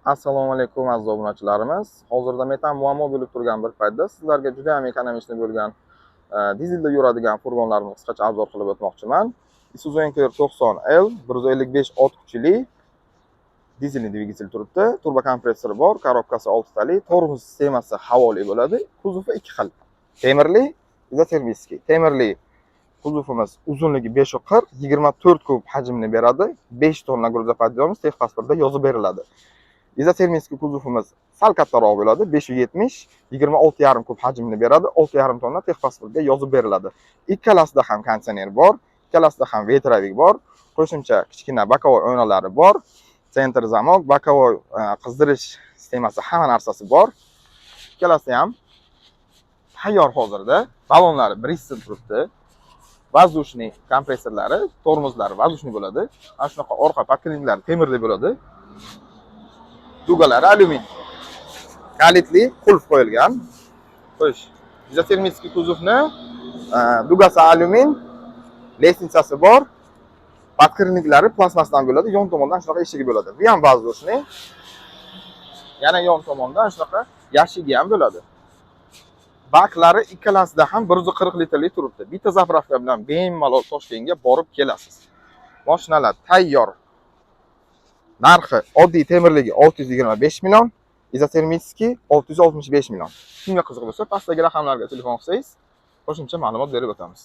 Assalomu alaykum aziz obunachilarimiz. Hozirda metan muammo bo'lib turgan bir paytda sizlarga juda ham ekonomik bo'lgan dizelda yuradigan furgonlarni qisqacha obzor qilib o'tmoqchiman. Isuzu Enker 90L 155 ot kuchli dizelli dvigatel turibdi. Turbo kompressori bor, korobkasi 6 tali, tormoz sistemasi havoli bo'ladi. Kuzovi ikki xil. Temirli, izotermiskiy. Temirli kuzovimiz uzunligi 5.40, 24 kub hajmni beradi. 5 tonna gruzopodъемность texpasportda yozib beriladi. Izotermiskiy kuzovimiz sal kattaroq bo'ladi, 570, 26,5 kub hajmni beradi, 6,5 tonna texpasportga yozib beriladi. Ikkalasida ham konditsioner bor, ikkalasida ham vetrovik bor, qo'shimcha kichkina bokovoy oynalari bor, sentr zamok, bokovoy qizdirish sistemasi, hamma narsasi bor. Ikkalasi ham tayyor hozirda. Balonlari Bristol turibdi. Воздушный kompressorlari, tormozlari воздушный bo'ladi. Ana shunaqa orqa podkreninglari temirli bo'ladi. Dugalari alyumin. Kalitli qulf qo'yilgan. Xo'sh, izotermiskiy kuzovni dugasi alyumin, lestnitsasi bor. Podkreninglari plastmasdan bo'ladi, yon tomondan shunaqa eshigi bo'ladi. Bu ham воздушный. Yana yon tomondan shunaqa yashigi ham bo'ladi. Baklari ikkalasida ham 140 litrli turibdi. Bitta zapravka bilan bemalol Toshkentga borib kelasiz. Mashinalar tayyor. Narxi oddiy temirligi 625 million, izotermiskiy 665 million. Kimga qiziq bo'lsa, pastdagi raqamlarga telefon qilsangiz, qo'shimcha ma'lumot berib o'tamiz.